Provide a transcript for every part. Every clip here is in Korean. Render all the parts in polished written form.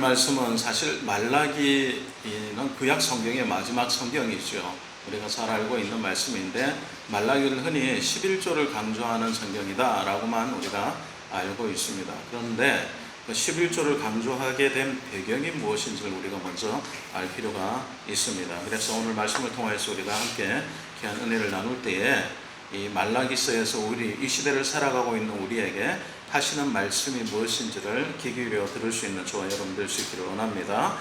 말씀은 사실 말라기는 구약 성경의 마지막 성경이죠. 우리가 잘 알고 있는 말씀인데 말라기를 흔히 11조를 강조하는 성경이다 라고만 우리가 알고 있습니다. 그런데 그 11조를 강조하게 된 배경이 무엇인지를 우리가 먼저 알 필요가 있습니다. 그래서 오늘 말씀을 통해서 우리가 함께 귀한 은혜를 나눌 때에 이 말라기서에서 이 시대를 살아가고 있는 우리에게 하시는 말씀이 무엇인지를 귀 기울여 들을 수 있는 저와 여러분 될 수 있기를 원합니다.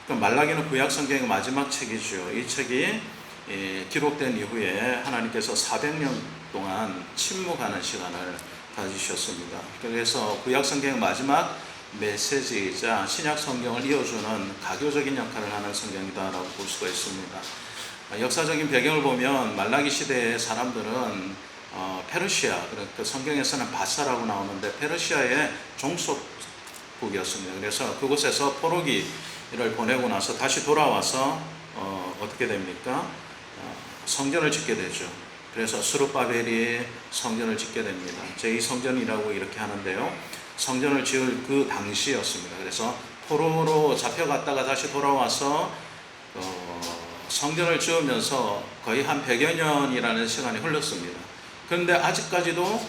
말라기는 구약 성경의 마지막 책이죠. 이 책이 기록된 이후에 하나님께서 400년 동안 침묵하는 시간을 가지셨습니다. 그래서 구약 성경의 마지막 메시지이자 신약 성경을 이어주는 가교적인 역할을 하는 성경이다라고 볼 수가 있습니다. 역사적인 배경을 보면 말라기 시대의 사람들은 페르시아, 그러니까 성경에서는 바사라고 나오는데 페르시아의 종속국이었습니다. 그래서 그곳에서 포로기를 보내고 나서 다시 돌아와서 어떻게 됩니까? 성전을 짓게 되죠. 그래서 스룹바벨이 성전을 짓게 됩니다. 제2성전이라고 이렇게 하는데요. 성전을 지을 그 당시였습니다. 그래서 포로로 잡혀갔다가 다시 돌아와서 성전을 지으면서 거의 한 100여 년이라는 시간이 흘렀습니다. 그런데 아직까지도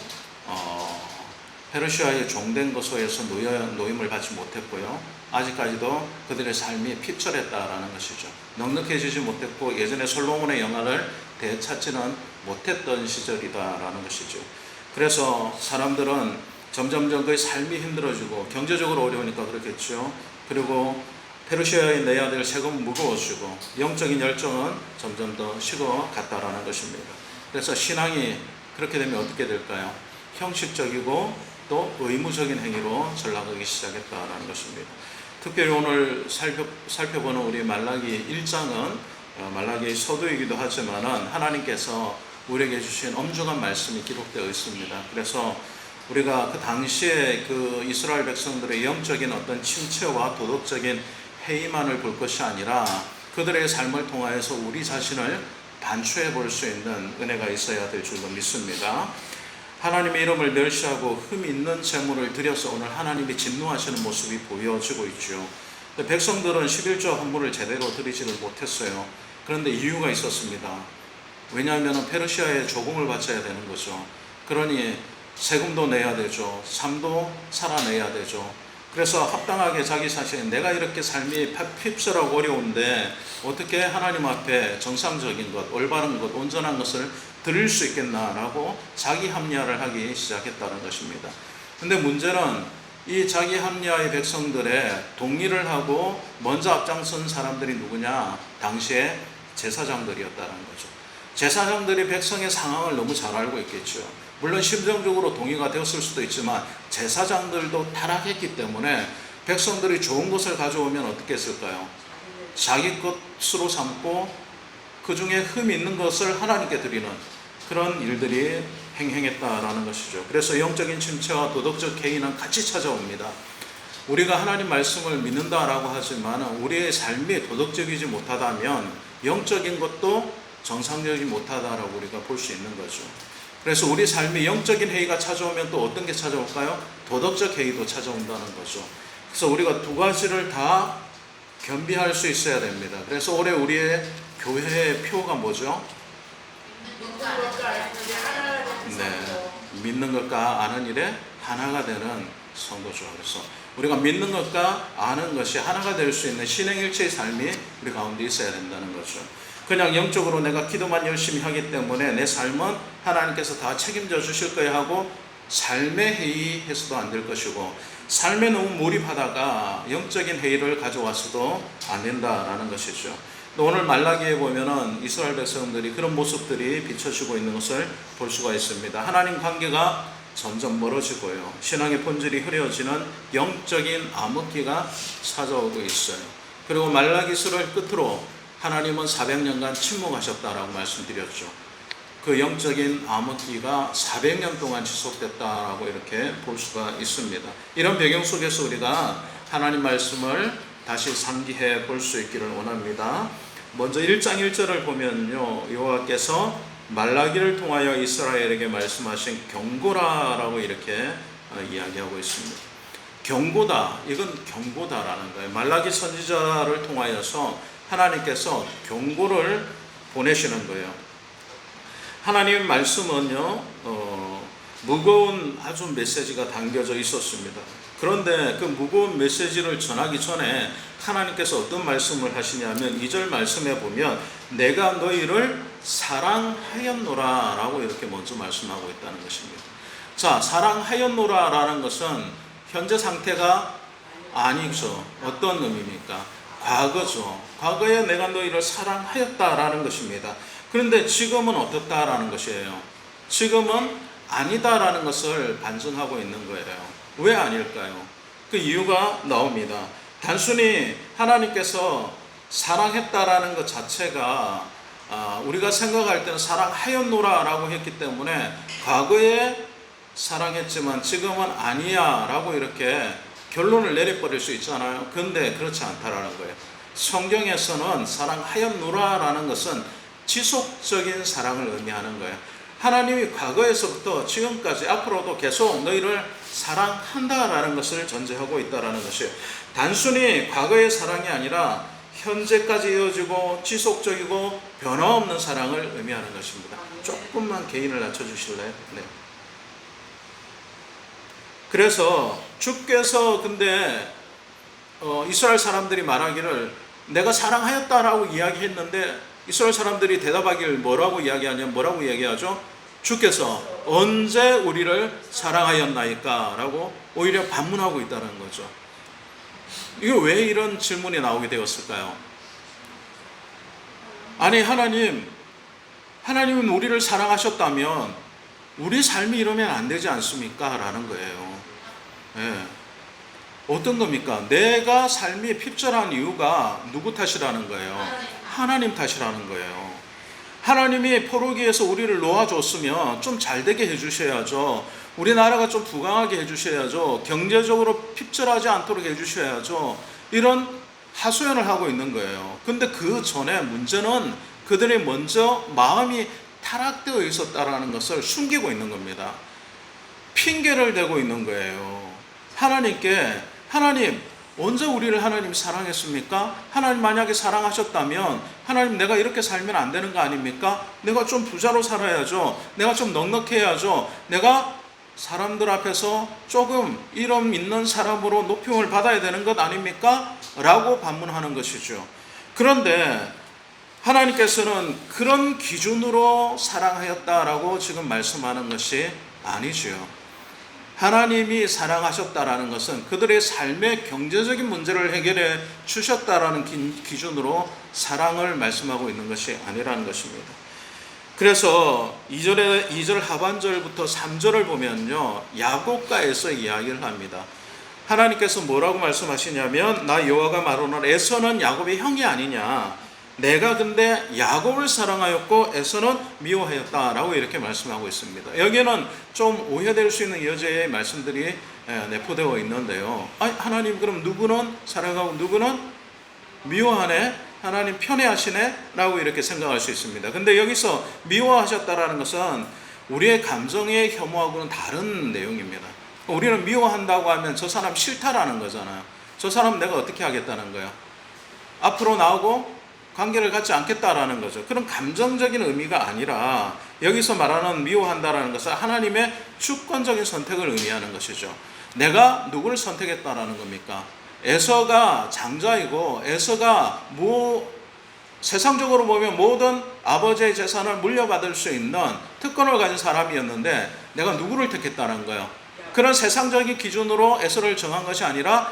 페르시아의 종된 거소에서 노임을 받지 못했고요. 아직까지도 그들의 삶이 피철했다라는 것이죠. 넉넉해지지 못했고 예전에 솔로몬의 영화를 되찾지는 못했던 시절이다라는 것이죠. 그래서 사람들은 점점점 그의 삶이 힘들어지고 경제적으로 어려우니까 그렇겠죠. 그리고 페르시아의 내야될 세금은 무거워지고 영적인 열정은 점점 더 식어갔다라는 것입니다. 그래서 신앙이 그렇게 되면 어떻게 될까요? 형식적이고 또 의무적인 행위로 전락하기 시작했다라는 것입니다. 특별히 오늘 살펴보는 우리 말라기 1장은 말라기의 서두이기도 하지만 하나님께서 우리에게 주신 엄중한 말씀이 기록되어 있습니다. 그래서 우리가 그 당시에 그 이스라엘 백성들의 영적인 어떤 침체와 도덕적인 해이만을 볼 것이 아니라 그들의 삶을 통하여서 우리 자신을 반추해 볼 수 있는 은혜가 있어야 될 줄로 믿습니다. 하나님의 이름을 멸시하고 흠 있는 제물을 드려서 오늘 하나님이 진노하시는 모습이 보여지고 있죠. 백성들은 11조 헌물을 제대로 드리지를 못했어요. 그런데 이유가 있었습니다. 왜냐하면 페르시아의 조공을 바쳐야 되는 거죠. 그러니 세금도 내야 되죠. 삶도 살아내야 되죠. 그래서 합당하게 자기 자신, 내가 이렇게 삶이 핍절하고 어려운데 어떻게 하나님 앞에 정상적인 것, 올바른 것, 온전한 것을 드릴 수 있겠나라고 자기 합리화를 하기 시작했다는 것입니다. 근데 문제는 이 자기 합리화의 백성들의 동의를 하고 먼저 앞장선 사람들이 누구냐? 당시에 제사장들이었다는 거죠. 제사장들이 백성의 상황을 너무 잘 알고 있겠죠. 물론 심정적으로 동의가 되었을 수도 있지만 제사장들도 타락했기 때문에 백성들이 좋은 것을 가져오면 어떻게 했을까요? 자기 것으로 삼고 그 중에 흠 있는 것을 하나님께 드리는 그런 일들이 행행했다라는 것이죠. 그래서 영적인 침체와 도덕적 해이는 같이 찾아옵니다. 우리가 하나님 말씀을 믿는다라고 하지만 우리의 삶이 도덕적이지 못하다면 영적인 것도 정상적이지 못하다라고 우리가 볼 수 있는 거죠. 그래서 우리 삶에 영적인 해이가 찾아오면 또 어떤 게 찾아올까요? 도덕적 해이도 찾아온다는 거죠. 그래서 우리가 두 가지를 다 겸비할 수 있어야 됩니다. 그래서 올해 우리의 교회의 표가 뭐죠? 네, 믿는 것과 아는 일에 하나가 되는 성도죠. 그래서 우리가 믿는 것과 아는 것이 하나가 될 수 있는 신행일체의 삶이 우리 가운데 있어야 된다는 거죠. 그냥 영적으로 내가 기도만 열심히 하기 때문에 내 삶은 하나님께서 다 책임져 주실 거야 하고 삶의 회의해서도 안 될 것이고 삶에 너무 몰입하다가 영적인 회의를 가져와서도 안 된다라는 것이죠. 오늘 말라기에 보면은 이스라엘 백성들이 그런 모습들이 비춰지고 있는 것을 볼 수가 있습니다. 하나님 관계가 점점 멀어지고요. 신앙의 본질이 흐려지는 영적인 암흑기가 찾아오고 있어요. 그리고 말라기서를 끝으로 하나님은 400년간 침묵하셨다라고 말씀드렸죠. 그 영적인 암흑기가 400년 동안 지속됐다라고 이렇게 볼 수가 있습니다. 이런 배경 속에서 우리가 하나님 말씀을 다시 상기해 볼 수 있기를 원합니다. 먼저 1장 1절을 보면요, 여호와께서 말라기를 통하여 이스라엘에게 말씀하신 경고라라고 이렇게 이야기하고 있습니다. 경고다. 이건 경고다라는 거예요. 말라기 선지자를 통하여서 하나님께서 경고를 보내시는 거예요. 하나님의 말씀은요, 무거운 아주 메시지가 담겨져 있었습니다. 그런데 그 무거운 메시지를 전하기 전에 하나님께서 어떤 말씀을 하시냐면 2절 말씀에 보면 내가 너희를 사랑하였노라 라고 이렇게 먼저 말씀하고 있다는 것입니다. 자, 사랑하였노라 라는 것은 현재 상태가 아니죠. 어떤 의미입니까? 과거죠. 과거에 내가 너희를 사랑하였다라는 것입니다. 그런데 지금은 어떻다라는 것이에요. 지금은 아니다라는 것을 반증하고 있는 거예요. 왜 아닐까요? 그 이유가 나옵니다. 단순히 하나님께서 사랑했다라는 것 자체가 우리가 생각할 때는 사랑하였노라 라고 했기 때문에 과거에 사랑했지만 지금은 아니야 라고 이렇게 결론을 내려버릴 수 있잖아요. 그런데 그렇지 않다라는 거예요. 성경에서는 사랑하였노라 라는 것은 지속적인 사랑을 의미하는 거예요. 하나님이 과거에서부터 지금까지 앞으로도 계속 너희를 사랑한다라는 것을 전제하고 있다라는 것이에요. 단순히 과거의 사랑이 아니라 현재까지 이어지고 지속적이고 변화없는 사랑을 의미하는 것입니다. 조금만 개인을 낮춰주실래요? 네. 그래서 주께서 근데 이스라엘 사람들이 말하기를 내가 사랑하였다라고 이야기했는데 이스라엘 사람들이 대답하기를 뭐라고 이야기하냐면 뭐라고 얘기하죠? 주께서 언제 우리를 사랑하였나이까? 라고 오히려 반문하고 있다는 거죠. 이거 왜 이런 질문이 나오게 되었을까요? 아니 하나님은 우리를 사랑하셨다면 우리 삶이 이러면 안 되지 않습니까? 라는 거예요. 네. 어떤 겁니까? 내가 삶이 핍절한 이유가 누구 탓이라는 거예요? 하나님 탓이라는 거예요. 하나님이 포로기에서 우리를 놓아줬으면 좀 잘되게 해주셔야죠. 우리나라가 좀 부강하게 해주셔야죠. 경제적으로 핍절하지 않도록 해주셔야죠. 이런 하소연을 하고 있는 거예요. 근데 그 전에 문제는 그들이 먼저 마음이 타락되어 있었다라는 것을 숨기고 있는 겁니다. 핑계를 대고 있는 거예요. 하나님께 하나님 언제 우리를 하나님 사랑했습니까? 하나님 만약에 사랑하셨다면 하나님 내가 이렇게 살면 안 되는 거 아닙니까? 내가 좀 부자로 살아야죠. 내가 좀 넉넉해야죠. 내가 사람들 앞에서 조금 이름 있는 사람으로 높임을 받아야 되는 것 아닙니까? 라고 반문하는 것이죠. 그런데 하나님께서는 그런 기준으로 사랑하였다라고 지금 말씀하는 것이 아니죠. 하나님이 사랑하셨다라는 것은 그들의 삶의 경제적인 문제를 해결해 주셨다라는 기준으로 사랑을 말씀하고 있는 것이 아니라는 것입니다. 그래서 2절 하반절부터 3절을 보면요, 야곱과에서 이야기를 합니다. 하나님께서 뭐라고 말씀하시냐면 나 여호와가 말하노라 에서는 야곱의 형이 아니냐, 내가 근데 야곱을 사랑하였고 에서는 미워하였다라고 이렇게 말씀하고 있습니다. 여기에는 좀 오해될 수 있는 여지의 말씀들이 내포되어 있는데요. 하나님 그럼 누구는 사랑하고 누구는 미워하네? 하나님 편애하시네? 라고 이렇게 생각할 수 있습니다. 근데 여기서 미워하셨다라는 것은 우리의 감정의 혐오하고는 다른 내용입니다. 우리는 미워한다고 하면 저 사람 싫다라는 거잖아요. 저 사람 내가 어떻게 하겠다는 거예요? 앞으로 나오고 관계를 갖지 않겠다라는 거죠. 그런 감정적인 의미가 아니라 여기서 말하는 미워한다라는 것은 하나님의 주권적인 선택을 의미하는 것이죠. 내가 누구를 선택했다라는 겁니까? 에서가 장자이고 에서가 세상적으로 보면 모든 아버지의 재산을 물려받을 수 있는 특권을 가진 사람이었는데 내가 누구를 택했다는 거예요? 그런 세상적인 기준으로 에서를 정한 것이 아니라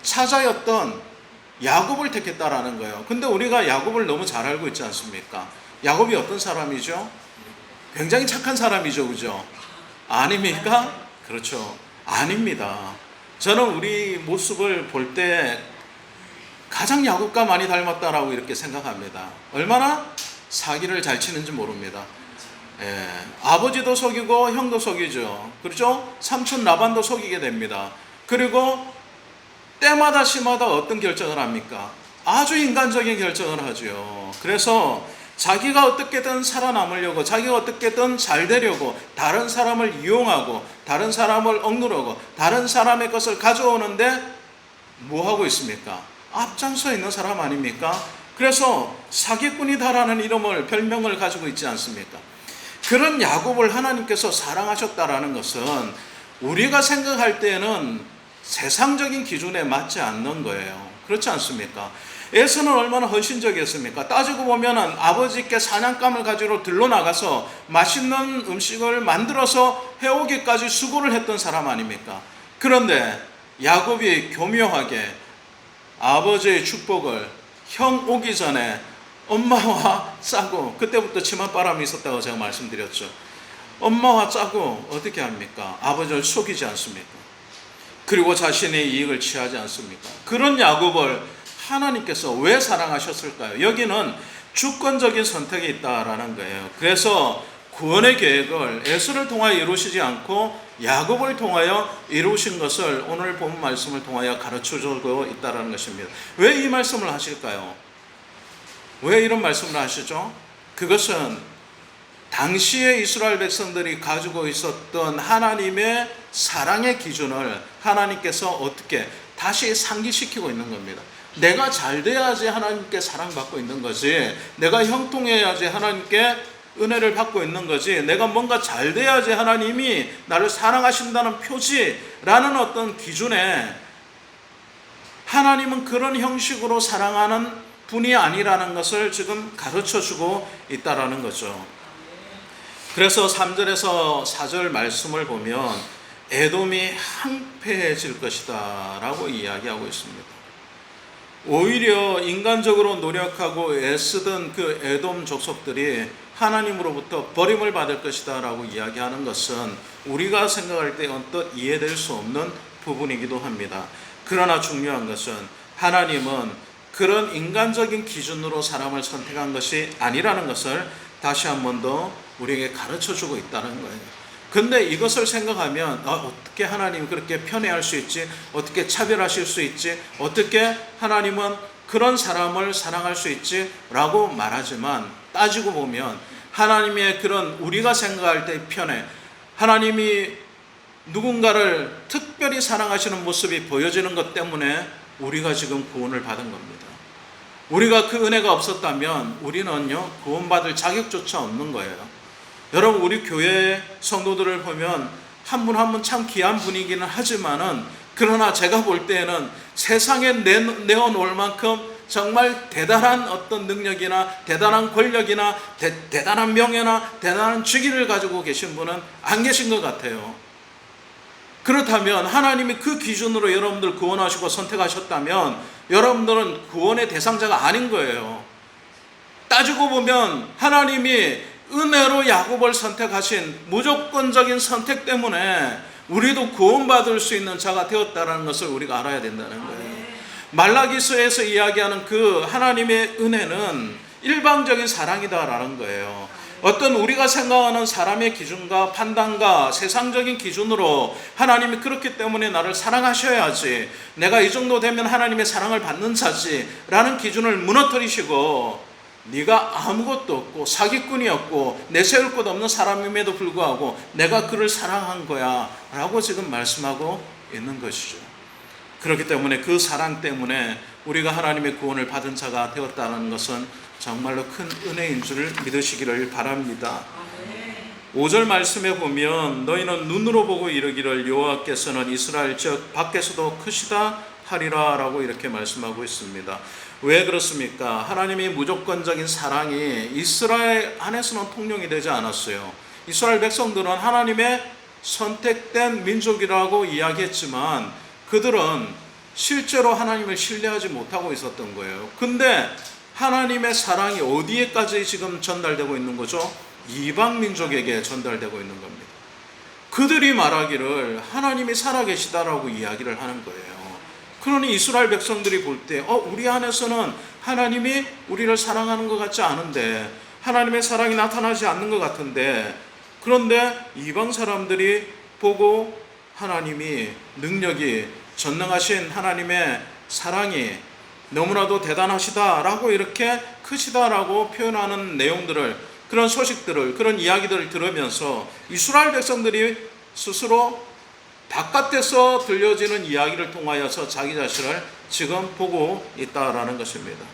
사자였던 야곱을 택했다라는 거예요. 근데 우리가 야곱을 너무 잘 알고 있지 않습니까? 야곱이 어떤 사람이죠? 굉장히 착한 사람이죠, 그죠? 아닙니까? 그렇죠. 아닙니다. 저는 우리 모습을 볼 때 가장 야곱과 많이 닮았다라고 이렇게 생각합니다. 얼마나 사기를 잘 치는지 모릅니다. 아버지도 속이고 형도 속이죠. 그렇죠? 삼촌 라반도 속이게 됩니다. 그리고 때마다 시마다 어떤 결정을 합니까? 아주 인간적인 결정을 하죠. 그래서 자기가 어떻게든 살아남으려고, 자기가 어떻게든 잘 되려고 다른 사람을 이용하고 다른 사람을 억누르고 다른 사람의 것을 가져오는데 뭐 하고 있습니까? 앞장서 있는 사람 아닙니까? 그래서 사기꾼이다라는 이름을, 별명을 가지고 있지 않습니까? 그런 야곱을 하나님께서 사랑하셨다라는 것은 우리가 생각할 때는 세상적인 기준에 맞지 않는 거예요. 그렇지 않습니까? 에서는 얼마나 헌신적이었습니까? 따지고 보면은 아버지께 사냥감을 가지고 들러나가서 맛있는 음식을 만들어서 해오기까지 수고를 했던 사람 아닙니까? 그런데 야곱이 교묘하게 아버지의 축복을 형 오기 전에 엄마와 짜고, 그때부터 치맛바람이 있었다고 제가 말씀드렸죠. 엄마와 짜고 어떻게 합니까? 아버지를 속이지 않습니까? 그리고 자신의 이익을 취하지 않습니까? 그런 야곱을 하나님께서 왜 사랑하셨을까요? 여기는 주권적인 선택이 있다라는 거예요. 그래서 구원의 계획을 에서를 통하여 이루시지 않고 야곱을 통하여 이루신 것을 오늘 본 말씀을 통하여 가르쳐주고 있다는 것입니다. 왜 이 말씀을 하실까요? 왜 이런 말씀을 하시죠? 그것은 당시의 이스라엘 백성들이 가지고 있었던 하나님의 사랑의 기준을 하나님께서 어떻게 다시 상기시키고 있는 겁니다. 내가 잘 돼야지 하나님께 사랑받고 있는 거지, 내가 형통해야지 하나님께 은혜를 받고 있는 거지, 내가 뭔가 잘 돼야지 하나님이 나를 사랑하신다는 표지라는 어떤 기준에, 하나님은 그런 형식으로 사랑하는 분이 아니라는 것을 지금 가르쳐주고 있다라는 거죠. 그래서 3절에서 4절 말씀을 보면 에돔이 항폐해질 것이다 라고 이야기하고 있습니다. 오히려 인간적으로 노력하고 애쓰던 그 에돔 족속들이 하나님으로부터 버림을 받을 것이다 라고 이야기하는 것은 우리가 생각할 때 언뜻 이해될 수 없는 부분이기도 합니다. 그러나 중요한 것은 하나님은 그런 인간적인 기준으로 사람을 선택한 것이 아니라는 것을 다시 한 번 더 우리에게 가르쳐주고 있다는 거예요. 근데 이것을 생각하면 어떻게 하나님이 그렇게 편애할 수 있지? 어떻게 차별하실 수 있지? 어떻게 하나님은 그런 사람을 사랑할 수 있지? 라고 말하지만 따지고 보면 하나님의 그런 우리가 생각할 때 편애, 하나님이 누군가를 특별히 사랑하시는 모습이 보여지는 것 때문에 우리가 지금 구원을 받은 겁니다. 우리가 그 은혜가 없었다면 우리는요 구원받을 자격조차 없는 거예요. 여러분, 우리 교회 성도들을 보면 한 분 한 분 참 귀한 분이기는 하지만은, 그러나 제가 볼 때에는 세상에 내어놓을 만큼 정말 대단한 어떤 능력이나 대단한 권력이나 대단한 명예나 대단한 직위를 가지고 계신 분은 안 계신 것 같아요. 그렇다면 하나님이 그 기준으로 여러분들 구원하시고 선택하셨다면 여러분들은 구원의 대상자가 아닌 거예요. 따지고 보면 하나님이 은혜로 야곱을 선택하신 무조건적인 선택 때문에 우리도 구원받을 수 있는 자가 되었다는 것을 우리가 알아야 된다는 거예요. 말라기서에서 이야기하는 그 하나님의 은혜는 일방적인 사랑이다라는 거예요. 어떤 우리가 생각하는 사람의 기준과 판단과 세상적인 기준으로 하나님이 그렇기 때문에 나를 사랑하셔야지, 내가 이 정도 되면 하나님의 사랑을 받는 자지 라는 기준을 무너뜨리시고, 네가 아무것도 없고 사기꾼이었고 내세울 것 없는 사람임에도 불구하고 내가 그를 사랑한 거야 라고 지금 말씀하고 있는 것이죠. 그렇기 때문에 그 사랑 때문에 우리가 하나님의 구원을 받은 자가 되었다는 것은 정말로 큰 은혜인 줄 믿으시기를 바랍니다. 5절 말씀에 보면 너희는 눈으로 보고 이르기를 여호와께서는 이스라엘 즉 밖에서도 크시다 하리라 라고 이렇게 말씀하고 있습니다. 왜 그렇습니까? 하나님의 무조건적인 사랑이 이스라엘 안에서는 통용이 되지 않았어요. 이스라엘 백성들은 하나님의 선택된 민족이라고 이야기했지만 그들은 실제로 하나님을 신뢰하지 못하고 있었던 거예요. 근데 하나님의 사랑이 어디에까지 지금 전달되고 있는 거죠? 이방 민족에게 전달되고 있는 겁니다. 그들이 말하기를 하나님이 살아계시다라고 이야기를 하는 거예요. 그러니 이스라엘 백성들이 볼 때 우리 안에서는 하나님이 우리를 사랑하는 것 같지 않은데, 하나님의 사랑이 나타나지 않는 것 같은데, 그런데 이방 사람들이 보고 하나님이 능력이 전능하신 하나님의 사랑이 너무나도 대단하시다라고 이렇게 크시다라고 표현하는 내용들을, 그런 소식들을, 그런 이야기들을 들으면서 이스라엘 백성들이 스스로 바깥에서 들려지는 이야기를 통하여서 자기 자신을 지금 보고 있다라는 것입니다.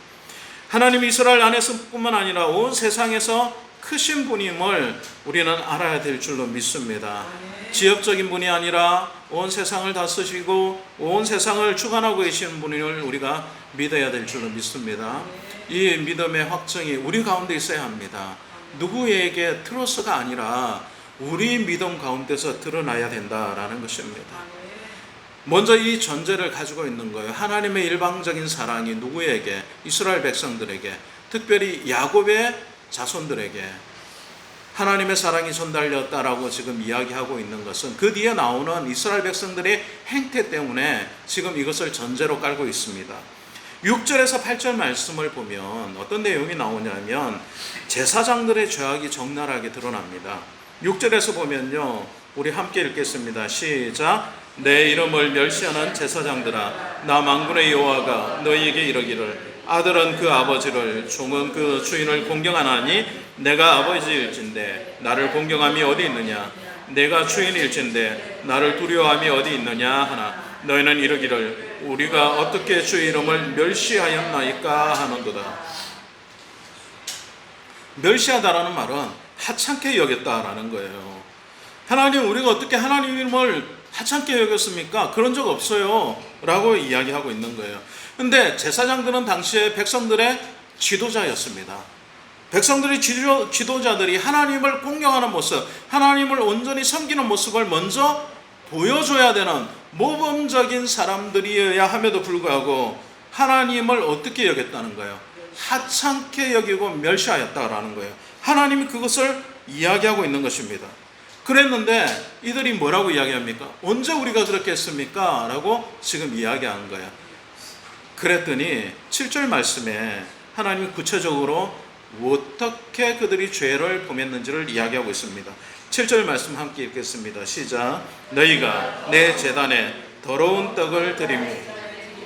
하나님 이스라엘 안에서뿐만 아니라 온 세상에서 크신 분임을 우리는 알아야 될 줄로 믿습니다. 지역적인 분이 아니라 온 세상을 다스리고 온 세상을 주관하고 계시는 분을 우리가 믿어야 될 줄로 믿습니다. 이 믿음의 확증이 우리 가운데 있어야 합니다. 누구에게 틀어서가 아니라 우리 믿음 가운데서 드러나야 된다라는 것입니다. 먼저 이 전제를 가지고 있는 거예요. 하나님의 일방적인 사랑이 누구에게? 이스라엘 백성들에게, 특별히 야곱의 자손들에게 하나님의 사랑이 전달되었다라고 지금 이야기하고 있는 것은 그 뒤에 나오는 이스라엘 백성들의 행태 때문에 지금 이것을 전제로 깔고 있습니다. 6절에서 8절 말씀을 보면 어떤 내용이 나오냐면 제사장들의 죄악이 적나라하게 드러납니다. 6절에서 보면요, 우리 함께 읽겠습니다. 시작. 내 이름을 멸시하는 제사장들아, 나 만군의 여호와가 너희에게 이르기를 아들은 그 아버지를, 종은 그 주인을 공경하나니 내가 아버지일진데 나를 공경함이 어디 있느냐? 내가 주인일진데 나를 두려워함이 어디 있느냐 하나 너희는 이르기를 우리가 어떻게 주의 이름을 멸시하였나이까 하는도다. 멸시하다라는 말은 하찮게 여겼다라는 거예요. 하나님, 우리가 어떻게 하나님을 하찮게 여겼습니까? 그런 적 없어요 라고 이야기하고 있는 거예요. 근데 제사장들은 당시에 백성들의 지도자였습니다. 백성들의 지도자들이 하나님을 공경하는 모습, 하나님을 온전히 섬기는 모습을 먼저 보여줘야 되는 모범적인 사람들이어야 함에도 불구하고 하나님을 어떻게 여겼다는 거예요? 하찮게 여기고 멸시하였다라는 거예요. 하나님이 그것을 이야기하고 있는 것입니다. 그랬는데 이들이 뭐라고 이야기합니까? 언제 우리가 그렇게 했습니까? 라고 지금 이야기하는 거예요. 그랬더니 7절 말씀에 하나님이 구체적으로 어떻게 그들이 죄를 범했는지를 이야기하고 있습니다. 7절 말씀 함께 읽겠습니다. 시작. 너희가 내 제단에 더러운 떡을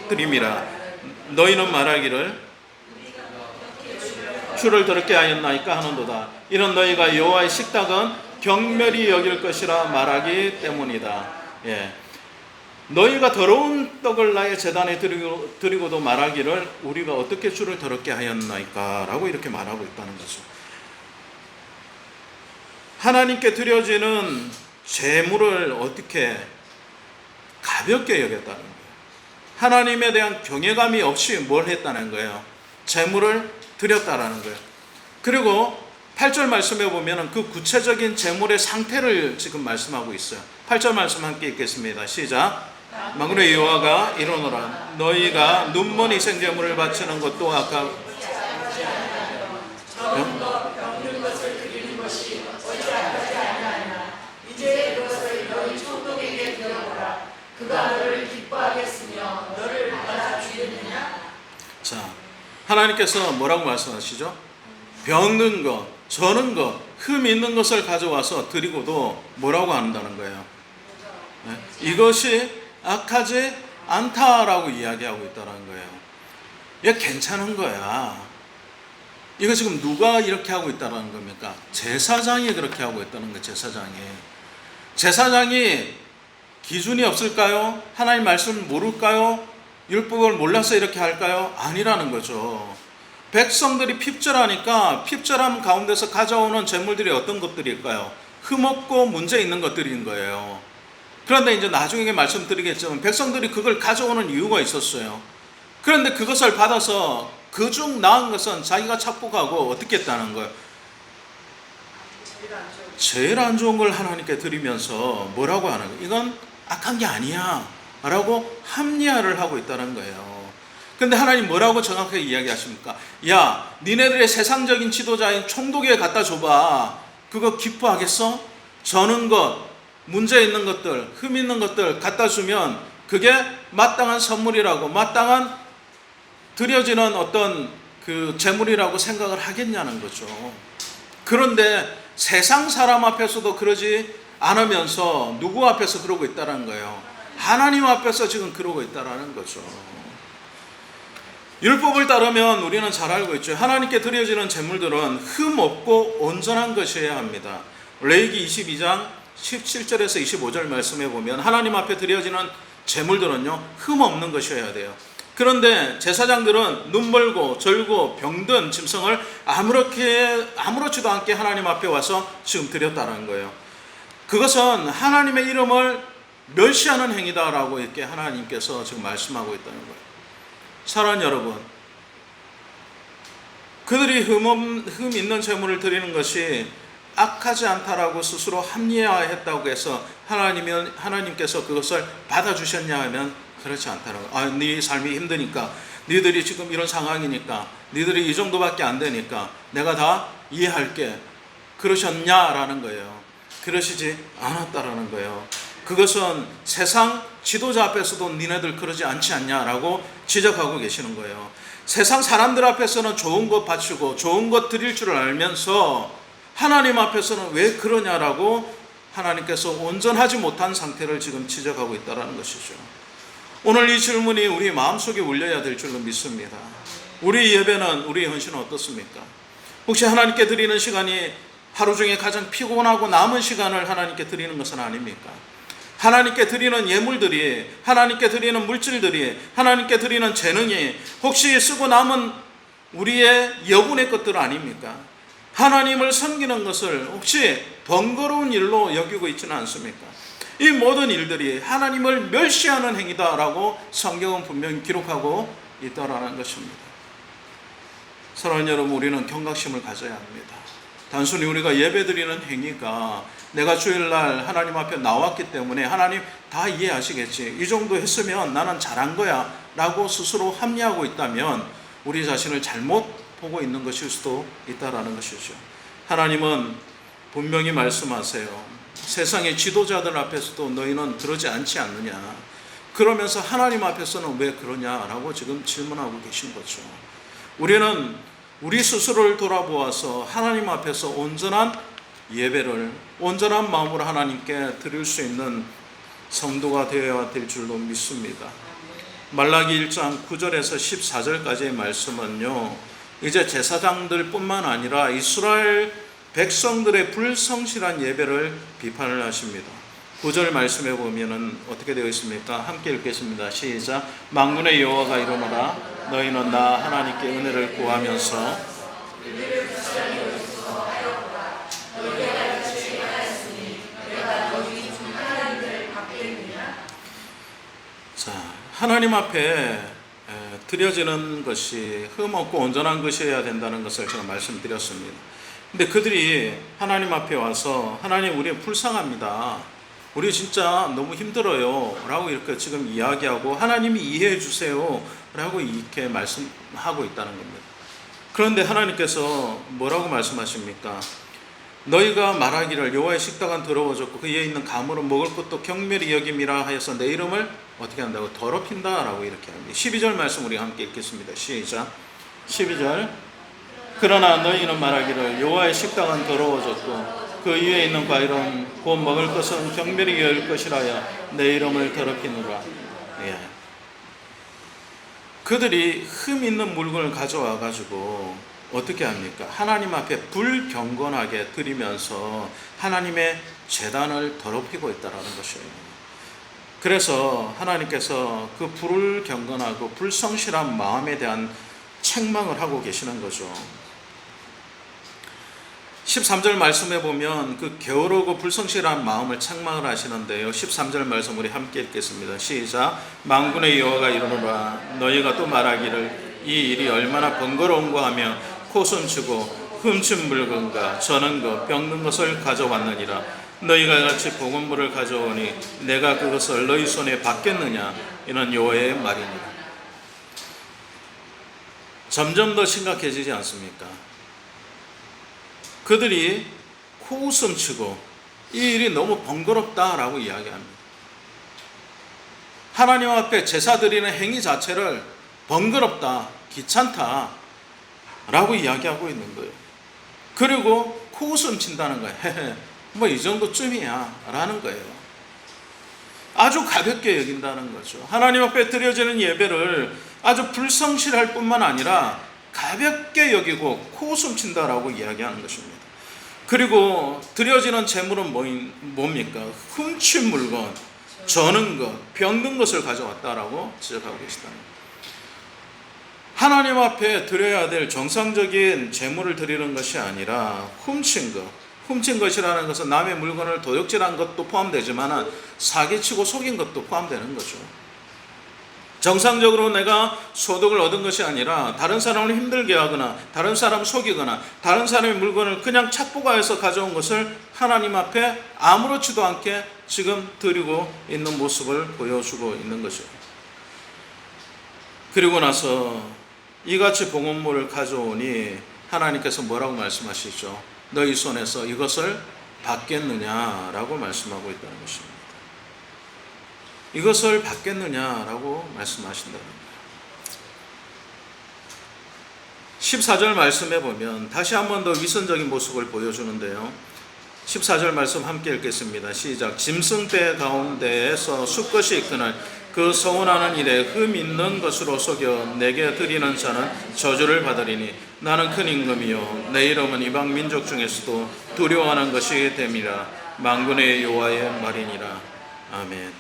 드림이라 너희는 말하기를 주를 더럽게 하였나이까 하는도다. 이는 너희가 여호와의 식탁은 경멸히 여길 것이라 말하기 때문이다. 예. 너희가 더러운 떡을 나의 제단에 드리고도 말하기를 우리가 어떻게 주를 더럽게 하였나이까 라고 이렇게 말하고 있다는 거죠. 하나님께 드려지는 제물을 어떻게 가볍게 여겼다는 거예요. 하나님에 대한 경외감이 없이 뭘 했다는 거예요? 제물을 드렸다라는 거예요. 그리고 8절 말씀에 보면 그 구체적인 제물의 상태를 지금 말씀하고 있어요. 8절 말씀 함께 읽겠습니다. 시작. 만군의 여호와가 이르노라 너희가 눈먼 희생제물을 바치는 것도 아까 이제 그것을 너희 총독에게 드려보라. 그가 너를 기뻐하겠으며 너를 받아주겠느냐? 자, 하나님께서 뭐라고 말씀하시죠? 병든 것, 저는 것, 흠 있는 것을 가져와서 드리고도 뭐라고 한다는 거예요? 네? 이것이 악하지 않다라고 이야기하고 있다는 거예요. 이게 괜찮은 거야. 이거 지금 누가 이렇게 하고 있다는 겁니까? 제사장이 그렇게 하고 있다는 거예요. 제사장이 기준이 없을까요? 하나님 말씀을 모를까요? 율법을 몰라서 이렇게 할까요? 아니라는 거죠. 백성들이 핍절하니까 핍절함 가운데서 가져오는 제물들이 어떤 것들일까요? 흠없고 문제 있는 것들인 거예요. 그런데 이제 나중에 말씀드리겠지만 백성들이 그걸 가져오는 이유가 있었어요. 그런데 그것을 받아서 그중 나은 것은 자기가 착복하고 어떻게 했다는 거예요? 제일 안 좋은 걸 하나님께 드리면서 뭐라고 하는 거예요? 이건 악한 게 아니야 라고 합리화를 하고 있다는 거예요. 근데 하나님 뭐라고 정확하게 이야기하십니까? 야, 니네들의 세상적인 지도자인 총독에 갖다 줘봐. 그거 기뻐하겠어? 저는 것, 문제 있는 것들, 흠 있는 것들 갖다 주면 그게 마땅한 선물이라고, 마땅한 드려지는 어떤 그 제물이라고 생각을 하겠냐는 거죠. 그런데 세상 사람 앞에서도 그러지 않으면서 누구 앞에서 그러고 있다는 거예요? 하나님 앞에서 지금 그러고 있다는 거죠. 율법을 따르면 우리는 잘 알고 있죠. 하나님께 드려지는 제물들은 흠 없고 온전한 것이어야 합니다. 레위기 22장 17절에서 25절 말씀해 보면 하나님 앞에 드려지는 제물들은요, 흠 없는 것이어야 돼요. 그런데 제사장들은 눈 멀고 절고 병든 짐승을 아무렇지도 않게 하나님 앞에 와서 지금 드렸다는 거예요. 그것은 하나님의 이름을 멸시하는 행위다라고 이렇게 하나님께서 지금 말씀하고 있다는 거예요. 사랑하는 여러분, 그들이 흠 있는 제물을 드리는 것이 악하지 않다라고 스스로 합리화했다고 해서 하나님께서 그것을 받아주셨냐 하면 그렇지 않다라고. 네 삶이 힘드니까, 너희들이 지금 이런 상황이니까, 너희들이 이 정도밖에 안 되니까 내가 다 이해할게, 그러셨냐라는 거예요. 그러시지 않았다라는 거예요. 그것은 세상 지도자 앞에서도 니네들 그러지 않지 않냐라고 지적하고 계시는 거예요. 세상 사람들 앞에서는 좋은 것 바치고 좋은 것 드릴 줄 알면서 하나님 앞에서는 왜 그러냐라고 하나님께서 온전하지 못한 상태를 지금 지적하고 있다는 것이죠. 오늘 이 질문이 우리 마음속에 울려야 될 줄로 믿습니다. 우리 예배는, 우리 헌신은 어떻습니까? 혹시 하나님께 드리는 시간이 하루 중에 가장 피곤하고 남은 시간을 하나님께 드리는 것은 아닙니까? 하나님께 드리는 예물들이, 하나님께 드리는 물질들이, 하나님께 드리는 재능이 혹시 쓰고 남은 우리의 여분의 것들 아닙니까? 하나님을 섬기는 것을 혹시 번거로운 일로 여기고 있지는 않습니까? 이 모든 일들이 하나님을 멸시하는 행위다라고 성경은 분명히 기록하고 있다라는 것입니다. 사랑하는 여러분, 우리는 경각심을 가져야 합니다. 단순히 우리가 예배드리는 행위가 내가 주일날 하나님 앞에 나왔기 때문에 하나님 다 이해하시겠지, 이 정도 했으면 나는 잘한 거야 라고 스스로 합리하고 있다면 우리 자신을 잘못 보고 있는 것일 수도 있다라는 것이죠. 하나님은 분명히 말씀하세요. 세상의 지도자들 앞에서도 너희는 그러지 않지 않느냐, 그러면서 하나님 앞에서는 왜 그러냐라고 지금 질문하고 계신 거죠. 우리는 우리 스스로를 돌아보아서 하나님 앞에서 온전한 예배를 온전한 마음으로 하나님께 드릴 수 있는 성도가 되어야 될 줄로 믿습니다. 말라기 1장 9절에서 14절까지의 말씀은요, 이제 제사장들 뿐만 아니라 이스라엘 백성들의 불성실한 예배를 비판을 하십니다. 9절 말씀에 보면은 어떻게 되어 있습니까? 함께 읽겠습니다. 시작. 만군의 여호와가 이르노라, 너희는 나 하나님께 은혜를 구하면서 자, 하나님 앞에 드려지는 것이 흠없고 온전한 것이어야 된다는 것을 제가 말씀드렸습니다. 근데 그들이 하나님 앞에 와서 하나님, 우리 불쌍합니다, 우리 진짜 너무 힘들어요 라고 이렇게 지금 이야기하고 하나님이 이해해 주세요 라고 이렇게 말씀하고 있다는 겁니다. 그런데 하나님께서 뭐라고 말씀하십니까? 너희가 말하기를 여호와의 식탁은 더러워졌고 그 위에 있는 가물은 먹을 것도 경멸히 여김이라 하여서 내 이름을 어떻게 한다고? 더럽힌다 라고 이렇게 합니다. 12절 말씀 우리 함께 읽겠습니다. 시작. 12절. 그러나 너희는 말하기를 여호와의 식탁은 더러워졌고 그 위에 있는 과일은 곧 먹을 것은 경멸히 여길 것이라야 내 이름을 더럽히노라. 예. 그들이 흠 있는 물건을 가져와 가지고 어떻게 합니까? 하나님 앞에 불경건하게 드리면서 하나님의 제단을 더럽히고 있다는 것이에요. 그래서 하나님께서 그 불경건하고 불성실한 마음에 대한 책망을 하고 계시는 거죠. 13절 말씀에 보면 그 게으르고 불성실한 마음을 책망을 하시는데요. 13절 말씀 우리 함께 읽겠습니다. 시작. 만군의 여호와가 이르노라, 너희가 또 말하기를 이 일이 얼마나 번거로운가 하며 코숨치고 훔친 물건과 저는 것 병든 것을 가져왔느니라. 너희가 같이 복음물을 가져오니 내가 그것을 너희 손에 받겠느냐, 이는 여호와의 말이니라. 점점 더 심각해지지 않습니까? 그들이 코웃음치고 이 일이 너무 번거롭다라고 이야기합니다. 하나님 앞에 제사 드리는 행위 자체를 번거롭다, 귀찮다 라고 이야기하고 있는 거예요. 그리고 코웃음 친다는 거예요. 뭐 이 정도쯤이야 라는 거예요. 아주 가볍게 여긴다는 거죠. 하나님 앞에 드려지는 예배를 아주 불성실할 뿐만 아니라 가볍게 여기고 코웃음친다라고 이야기하는 것입니다. 그리고 드려지는 재물은 뭡니까? 훔친 물건, 저는 것, 병든 것을 가져왔다라고 지적하고 계시다는 거예요. 하나님 앞에 드려야 될 정상적인 재물을 드리는 것이 아니라 훔친 것, 훔친 것이라는 것은 남의 물건을 도둑질한 것도 포함되지만 사기치고 속인 것도 포함되는 거죠. 정상적으로 내가 소득을 얻은 것이 아니라 다른 사람을 힘들게 하거나 다른 사람을 속이거나 다른 사람의 물건을 그냥 착보가해서 가져온 것을 하나님 앞에 아무렇지도 않게 지금 드리고 있는 모습을 보여주고 있는 것이죠. 그리고 나서 이같이 봉헌물을 가져오니 하나님께서 뭐라고 말씀하시죠? 너희 손에서 이것을 받겠느냐라고 말씀하고 있다는 것입니다. 이것을 받겠느냐라고 말씀하신다는 거예요. 14절 말씀에 보면 다시 한 번 더 위선적인 모습을 보여주는데요. 14절 말씀 함께 읽겠습니다. 시작. 짐승떼 가운데에서 수컷이 있거늘 그 서원하는 일에 흠 있는 것으로 속여 내게 드리는 자는 저주를 받으리니 나는 큰 임금이요 내 이름은 이방 민족 중에서도 두려워하는 것이 됨이라. 만군의 여호와의 말이니라. 아멘.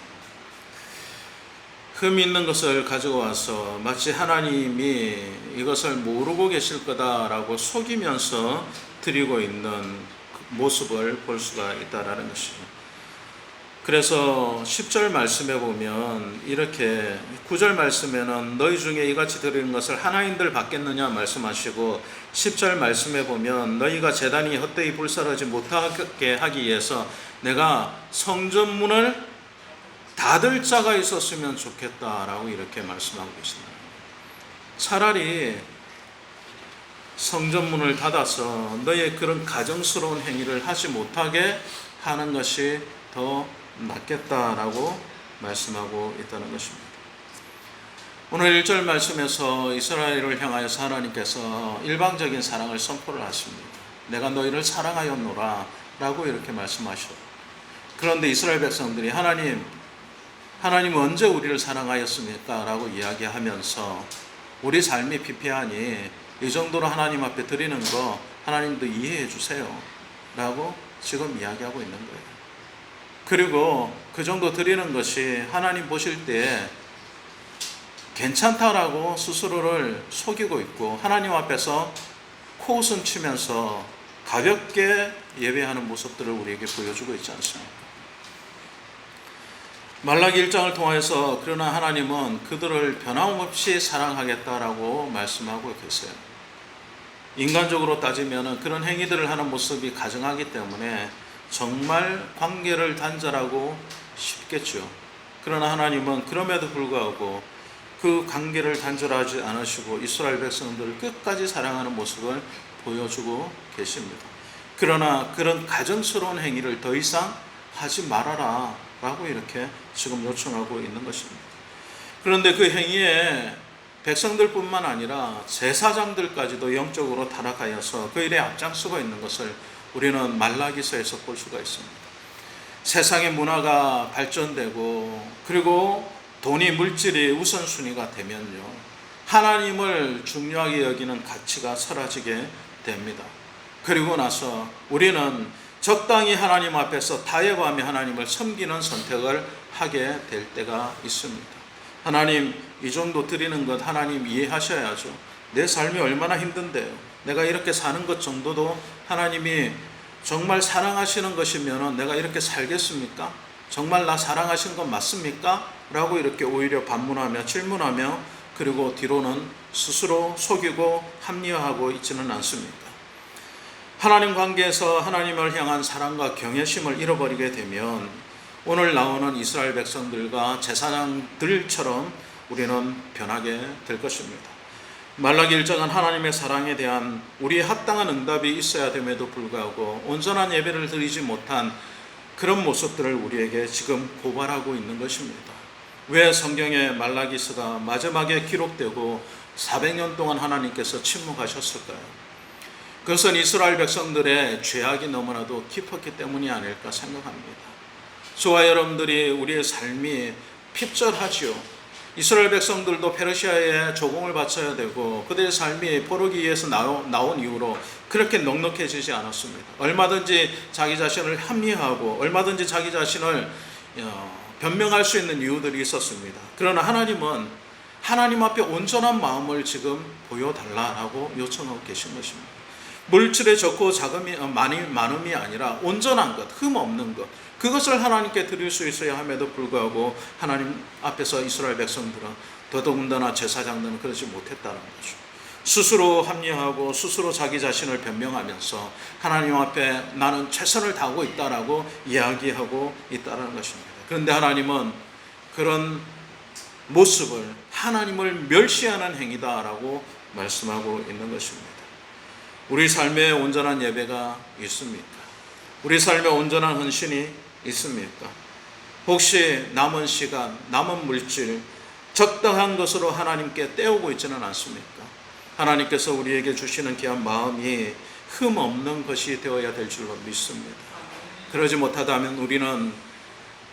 흠 있는 것을 가지고 와서 마치 하나님이 이것을 모르고 계실 거다라고 속이면서 드리고 있는 모습을 볼 수가 있다라는 것입니다. 그래서 10절 말씀에 보면 이렇게 9절 말씀에는 너희 중에 이같이 드리는 것을 하나님들 받겠느냐 말씀하시고 10절 말씀에 보면 너희가 제단이 헛되이 불사르지 못하게 하기 위해서 내가 성전문을 닫을 자가 있었으면 좋겠다라고 이렇게 말씀하고 계십니다. 차라리 성전문을 닫아서 너의 그런 가정스러운 행위를 하지 못하게 하는 것이 더 낫겠다라고 말씀하고 있다는 것입니다. 오늘 1절 말씀에서 이스라엘을 향하여서 하나님께서 일방적인 사랑을 선포를 하십니다. 내가 너희를 사랑하였노라 라고 이렇게 말씀하셨고, 그런데 이스라엘 백성들이 하나님 언제 우리를 사랑하였습니까? 라고 이야기하면서 우리 삶이 피폐하니 이 정도로 하나님 앞에 드리는 거 하나님도 이해해 주세요 라고 지금 이야기하고 있는 거예요. 그리고 그 정도 드리는 것이 하나님 보실 때 괜찮다라고 스스로를 속이고 있고 하나님 앞에서 코웃음 치면서 가볍게 예배하는 모습들을 우리에게 보여주고 있지 않습니까? 말라기 1장을 통해서 그러나 하나님은 그들을 변함없이 사랑하겠다라고 말씀하고 계세요. 인간적으로 따지면 그런 행위들을 하는 모습이 가증하기 때문에 정말 관계를 단절하고 싶겠죠. 그러나 하나님은 그럼에도 불구하고 그 관계를 단절하지 않으시고 이스라엘 백성들을 끝까지 사랑하는 모습을 보여주고 계십니다. 그러나 그런 가증스러운 행위를 더 이상 하지 말아라 라고 이렇게 지금 요청하고 있는 것입니다. 그런데 그 행위에 백성들뿐만 아니라 제사장들까지도 영적으로 타락하여서 그 일에 앞장서고 있는 것을 우리는 말라기서에서 볼 수가 있습니다. 세상의 문화가 발전되고 그리고 돈이 물질이 우선순위가 되면요, 하나님을 중요하게 여기는 가치가 사라지게 됩니다. 그리고 나서 우리는 적당히 하나님 앞에서 타협하며 하나님을 섬기는 선택을 하게 될 때가 있습니다. 하나님, 이 정도 드리는 것 하나님 이해하셔야죠. 내 삶이 얼마나 힘든데요. 내가 이렇게 사는 것 정도도 하나님이 정말 사랑하시는 것이면 내가 이렇게 살겠습니까? 정말 나 사랑하시는 건 맞습니까? 라고 이렇게 오히려 반문하며 질문하며 그리고 뒤로는 스스로 속이고 합리화하고 있지는 않습니까? 하나님 관계에서 하나님을 향한 사랑과 경외심을 잃어버리게 되면 오늘 나오는 이스라엘 백성들과 제사장들처럼 우리는 변하게 될 것입니다. 말라기 1장은 하나님의 사랑에 대한 우리의 합당한 응답이 있어야 됨에도 불구하고 온전한 예배를 드리지 못한 그런 모습들을 우리에게 지금 고발하고 있는 것입니다. 왜 성경에 말라기서가 마지막에 기록되고 400년 동안 하나님께서 침묵하셨을까요? 그것은 이스라엘 백성들의 죄악이 너무나도 깊었기 때문이 아닐까 생각합니다. 저와 여러분들이 우리의 삶이 핍절하지요. 이스라엘 백성들도 페르시아에 조공을 바쳐야 되고 그들의 삶이 포르기에서 나온 이후로 그렇게 넉넉해지지 않았습니다. 얼마든지 자기 자신을 합리화하고 얼마든지 자기 자신을 변명할 수 있는 이유들이 있었습니다. 그러나 하나님은 하나님 앞에 온전한 마음을 지금 보여달라고 요청하고 계신 것입니다. 물질의 적고 많음이 아니라 온전한 것, 흠 없는 것, 그것을 하나님께 드릴 수 있어야 함에도 불구하고 하나님 앞에서 이스라엘 백성들은 더더군다나 제사장들은 그러지 못했다는 거죠. 스스로 합리화하고 스스로 자기 자신을 변명하면서 하나님 앞에 나는 최선을 다하고 있다라고 이야기하고 있다는 것입니다. 그런데 하나님은 그런 모습을 하나님을 멸시하는 행위다라고 말씀하고 있는 것입니다. 우리 삶에 온전한 예배가 있습니까? 우리 삶에 온전한 헌신이 있습니까? 혹시 남은 시간, 남은 물질, 적당한 것으로 하나님께 때우고 있지는 않습니까? 하나님께서 우리에게 주시는 귀한 마음이 흠 없는 것이 되어야 될 줄로 믿습니다. 그러지 못하다면 우리는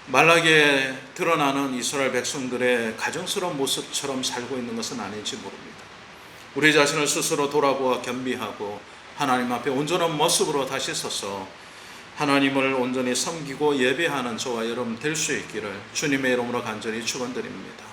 말라기에 드러나는 이스라엘 백성들의 가정스러운 모습처럼 살고 있는 것은 아닌지 모릅니다. 우리 자신을 스스로 돌아보아 겸비하고 하나님 앞에 온전한 모습으로 다시 서서 하나님을 온전히 섬기고 예배하는 저와 여러분 될 수 있기를 주님의 이름으로 간절히 축원드립니다.